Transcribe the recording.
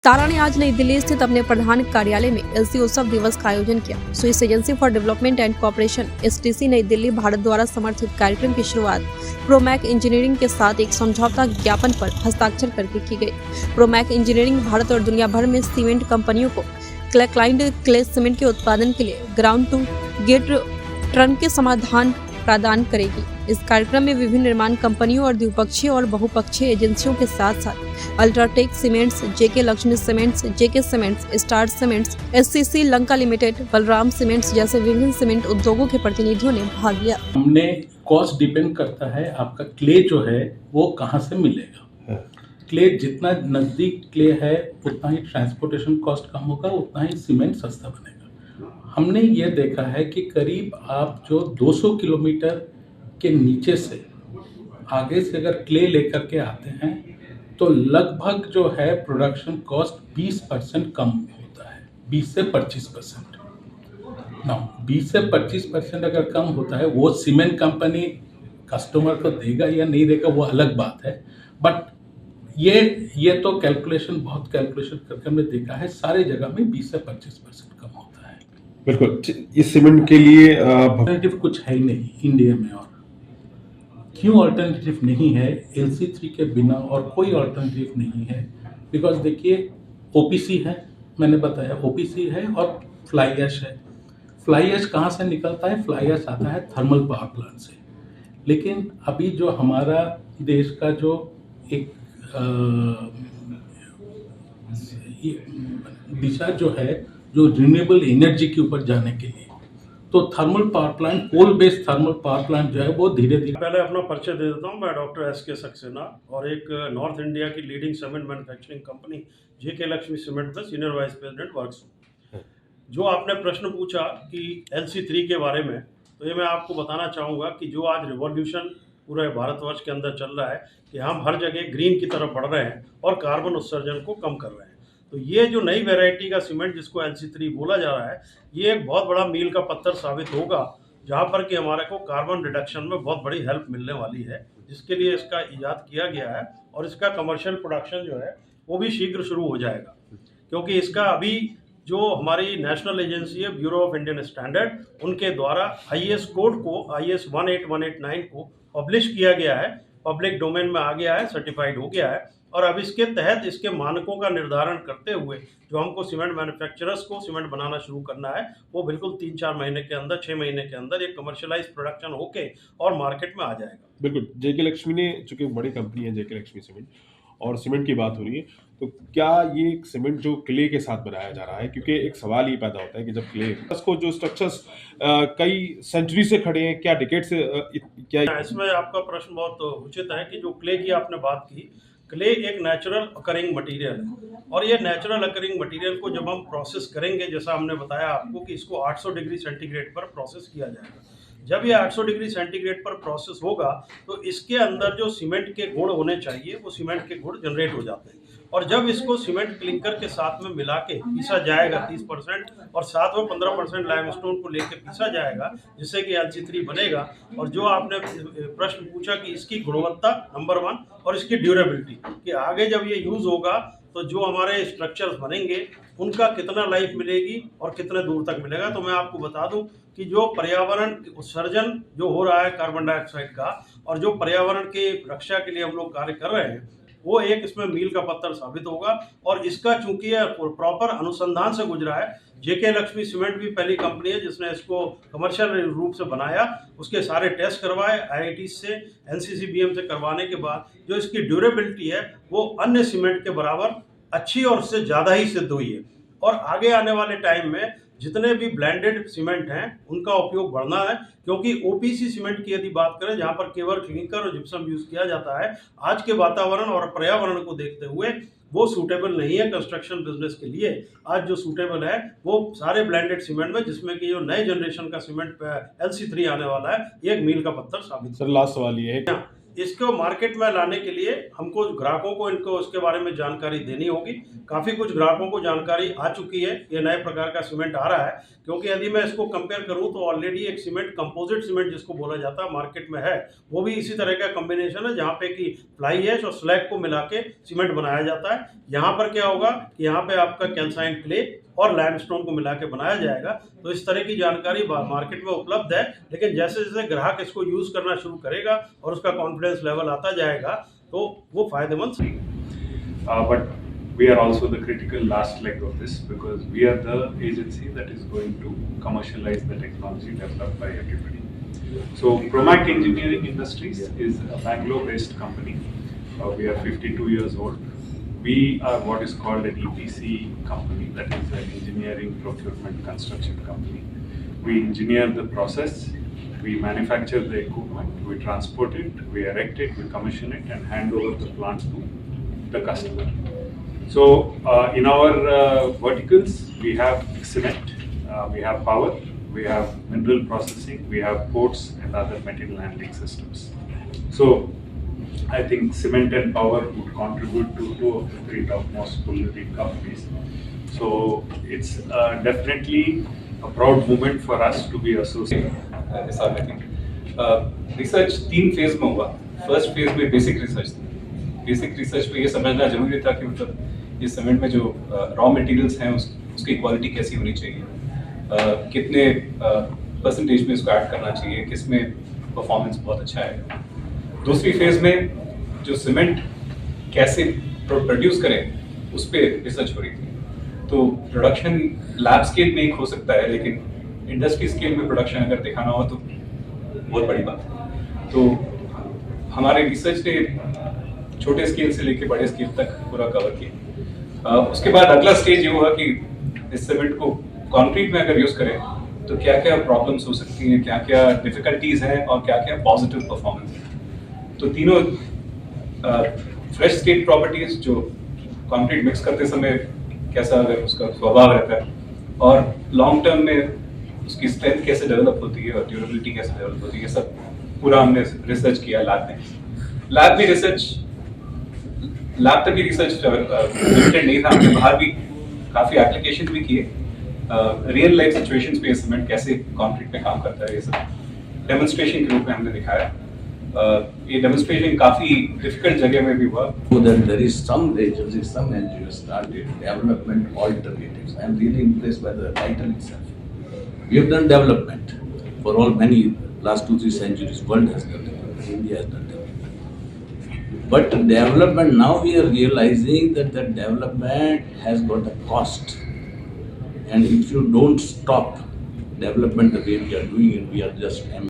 तारा ने आज नई दिल्ली स्थित अपने प्रधान कार्यालय में एलसी उत्सव दिवस का आयोजन किया। Swiss agency for development and cooperation (STC) नई दिल्ली भारत द्वारा समर्थित कार्यक्रम की शुरुआत प्रोमैक इंजीनियरिंग के साथ एक समझौता ज्ञापन पर हस्ताक्षर करके की गई। प्रोमैक इंजीनियरिंग भारत और दुनिया भर में सीमेंट कंपनियों को क्लाइंट क्ले सीमेंट के उत्पादन के लिए ग्राउंड टू गेट टर्न के समाधान प्रदान करेगी। इस कार्यक्रम में विभिन्न निर्माण कंपनियों और द्विपक्षीय और बहुपक्षीय एजेंसियों के साथ साथ UltraTech cements, JK Lakshmi cements, JK cements, star cements, SCC Lanka limited, Balram cements जैसे विभिन्न सीमेंट उद्योगों के प्रतिनिधियों ने भाग लिया। हमने कॉस्ट डिपेंड करता है आपका क्ले जो है वो कहाँ से मिलेगा। क्ले जितना नज़दीक क्ले है उतना ही ट्रांसपोर्टेशन कॉस्ट कम होगा, उतना ही सीमेंट सस्ता बनेगा। हमने ये देखा है कि करीब आप जो 200 किलोमीटर के नीचे से आगे से अगर क्ले लेकर के आते हैं तो लगभग जो है प्रोडक्शन कॉस्ट 20% कम होता है, 20 से 25%। ना 20 से 25% अगर कम होता है, वो सीमेंट कंपनी कस्टमर को देगा या नहीं देगा वो अलग बात है, बट ये तो कैलकुलेशन बहुत कैलकुलेशन करके हमने देखा है सारी जगह में 20 से 25% कम होता है। बिल्कुल, इस सीमेंट के लिए अल्टरनेटिव कुछ है ही नहीं इंडिया में। और क्यों अल्टरनेटिव नहीं है? LC3 के बिना और कोई अल्टरनेटिव नहीं है। बिकॉज देखिए OPC है, मैंने बताया OPC है और फ्लाई ऐश है। फ्लाई ऐश कहाँ से निकलता है? फ्लाई ऐश आता है थर्मल पावर प्लांट से। लेकिन अभी जो हमारा देश का जो एक दिशा जो है जो रिन्यूएबल एनर्जी के ऊपर जाने के लिए, तो thermal power plant, coal based thermal power plant जो है वो धीरे धीरे। पहले अपना परिचय दे देता हूँ। मैं डॉक्टर SK सक्सेना और एक नॉर्थ इंडिया की लीडिंग सीमेंट मैन्युफैक्चरिंग कंपनी जेके लक्ष्मी सीमेंट में सीनियर वाइस प्रेसिडेंट वर्क्स हूँ। जो आपने प्रश्न पूछा कि LC3 के बारे में, तो ये मैं आपको बताना चाहूँगा कि जो आज रिवॉल्यूशन पूरे भारतवर्ष के अंदर चल रहा है कि हम हर जगह ग्रीन की तरफ बढ़ रहे हैं और कार्बन उत्सर्जन को कम कर रहे हैं। तो ये जो नई वैरायटी का सीमेंट जिसको LC3 बोला जा रहा है, ये एक बहुत बड़ा मील का पत्थर साबित होगा, जहाँ पर कि हमारे को कार्बन रिडक्शन में बहुत बड़ी हेल्प मिलने वाली है, जिसके लिए इसका इजाद किया गया है। और इसका कमर्शियल प्रोडक्शन जो है वो भी शीघ्र शुरू हो जाएगा, क्योंकि इसका अभी जो हमारी नेशनल एजेंसी है ब्यूरो ऑफ इंडियन स्टैंडर्ड, उनके द्वारा IS कोड को IS 18189 को पब्लिश किया गया है, पब्लिक डोमेन में आ गया है, सर्टिफाइड हो गया है। और अब इसके तहत इसके मानकों का निर्धारण करते हुए जो हमको सीमेंट मैन्युफैक्चरर्स को सीमेंट बनाना शुरू करना है, वो बिल्कुल 3-4 महीने के अंदर, 6 महीने के अंदर एक कमर्शियलाइज प्रोडक्शन होके और मार्केट में आ जाएगा। बिल्कुल, जेके लक्ष्मी ने, चूंकि बड़ी कंपनी है जेके लक्ष्मी सीमेंट और सीमेंट की बात हो रही है, तो क्या ये सीमेंट जो क्ले के साथ बनाया जा रहा है? क्योंकि एक सवाल ये पैदा होता है कि जब क्ले को जो स्ट्रक्चर्स कई सेंचुरी से खड़े हैं, क्या डिकेड से क्या इसमें आपका प्रश्न बहुत उचित है कि जो क्ले की आपने बात की, क्ले एक नेचुरल अकरिंग मटेरियल है और ये नेचुरल अकरिंग मटेरियल को जब हम प्रोसेस करेंगे, जैसा हमने बताया आपको कि इसको 800 डिग्री सेंटीग्रेड पर प्रोसेस किया जाएगा। जब ये 800 डिग्री सेंटीग्रेड पर प्रोसेस होगा तो इसके अंदर जो सीमेंट के गुण होने चाहिए वो सीमेंट के गुण जनरेट हो जाते हैं। और जब इसको सीमेंट क्लिंकर के साथ में मिला के पीसा जाएगा 30% और साथ में 15% लाइमस्टोन को लेकर पीसा जाएगा, जिससे कि LC3 बनेगा। और जो आपने प्रश्न पूछा कि इसकी गुणवत्ता नंबर 1 और इसकी ड्यूरेबिलिटी, कि आगे जब ये यूज़ होगा तो जो हमारे स्ट्रक्चर्स बनेंगे उनका कितना लाइफ मिलेगी और कितने दूर तक मिलेगा। तो मैं आपको बता दूं कि जो पर्यावरण उत्सर्जन जो हो रहा है कार्बन डाइऑक्साइड का, और जो पर्यावरण के रक्षा के लिए हम लोग कार्य कर रहे हैं, वो एक इसमें मील का पत्थर साबित होगा। और इसका चूंकि प्रॉपर अनुसंधान से गुजरा है, जेके लक्ष्मी सीमेंट भी पहली कंपनी है जिसने इसको कमर्शियल रूप से बनाया, उसके सारे टेस्ट करवाए IIT से, NCCBM से करवाने के बाद जो इसकी ड्यूरेबिलिटी है वो अन्य सीमेंट के बराबर अच्छी और उससे ज़्यादा ही सिद्ध हुई है। और आगे आने वाले टाइम में जितने भी ब्लेंडेड सीमेंट हैं उनका उपयोग बढ़ना है, क्योंकि OPC सीमेंट की यदि बात करें जहां पर केवल क्लिंकर और जिप्सम यूज किया जाता है, आज के वातावरण और पर्यावरण को देखते हुए वो सूटेबल नहीं है कंस्ट्रक्शन बिजनेस के लिए। आज जो सूटेबल है वो सारे ब्लेंडेड सीमेंट में, जिसमें कि जो नए जनरेशन का सीमेंट LC3 आने वाला है, एक मील का पत्थर साबित। सर लास्ट सवाल ये है, इसको मार्केट में लाने के लिए हमको ग्राहकों को इनको उसके बारे में जानकारी देनी होगी। काफ़ी कुछ ग्राहकों को जानकारी आ चुकी है, ये नए प्रकार का सीमेंट आ रहा है, क्योंकि यदि मैं इसको कंपेयर करूं तो ऑलरेडी एक सीमेंट कंपोजिट सीमेंट जिसको बोला जाता है मार्केट में है, वो भी इसी तरह का कॉम्बिनेशन है जहाँ पे कि फ्लाई ऐश और स्लैग को मिला के सीमेंट बनाया जाता है। यहाँ पर क्या होगा कि यहाँ पे आपका कैल्साइन क्ले और लाइमस्टोन को मिला के बनाया जाएगा। तो इस तरह की जानकारी मार्केट में उपलब्ध है, लेकिन जैसे जैसे ग्राहक इसको यूज़ करना शुरू करेगा और उसका कॉन्फिडेंस लेवल आता जाएगा तो वो फायदेमंद but we are also the critical last leg of this because we are the agency that is going to commercialize the technology developed by everybody. So Promac Engineering Industries is a Bangalore-based company. We are 52 years old. We are what is called an EPC company, that is an engineering, procurement, construction company. We engineer the process, we manufacture the equipment, we transport it, we erect it, we commission it and hand over the plant to the customer. So in our verticals, we have cement, we have power, we have mineral processing, we have ports and other material handling systems. So I think cement and power would contribute to 2 of the 3 topmost fully companies. So it's definitely a proud moment for us to be associated. Nisar I think research 3 phase में हुआ। First phase में basic research थी। Basic research में ये समझना जरूरी था कि मतलब इस सीमेंट में जो रॉ मटेरियल्स हैं उसकी क्वालिटी कैसी होनी चाहिए, कितने परसेंटेज में इसको ऐड करना चाहिए, किस में परफॉर्मेंस बहुत अच्छा है। दूसरी फेज में जो सीमेंट कैसे प्रोड्यूस करें उस पर रिसर्च हो रही थी। तो प्रोडक्शन लैब स्केल में एक हो सकता है, लेकिन इंडस्ट्री स्केल में प्रोडक्शन अगर दिखाना हो तो बहुत बड़ी बात है। तो हमारे रिसर्च ने छोटे स्केल से लेकर बड़े स्केल तक पूरा कवर किया। उसके बाद अगला स्टेज ये हुआ कि इस सीमेंट को कंक्रीट में अगर यूज़ करें तो क्या क्या प्रॉब्लम्स हो सकती हैं, क्या क्या डिफिकल्टीज हैं और क्या क्या पॉजिटिव परफॉर्मेंस है। तो तीनों फ्रेश स्टेट प्रॉपर्टीज जो कंक्रीट मिक्स करते समय कैसा अगर उसका स्वभाव रहता है और लॉन्ग टर्म में उसकी स्ट्रेंथ कैसे डेवलप होती है और ड्यूरेबिलिटी कैसे डेवलप होती है, ये सब पूरा हमने रिसर्च किया लैब में रिसर्च। लैब तक भी रिसर्च लिमिटेड नहीं था, हमने बाहर भी काफ़ी एप्लीकेशन भी किए। रियल लाइफ सिचुएशंस पे सीमेंट कैसे कंक्रीट में काम करता है ये सब डेमोन्स्ट्रेशन के रूप में हमने दिखाया। ये डेमोन्स्ट्रेशन काफ़ी डिफिकल्ट जगह में भी हुआ। So that there is some agencies, some NGOs started development alternatives. I am really impressed by the title itself. We have done development for all many last 2-3 centuries. World has done development, India has done development. But development now we are realizing that the development has got a cost, and if you don't stop development the way we are doing it, we are just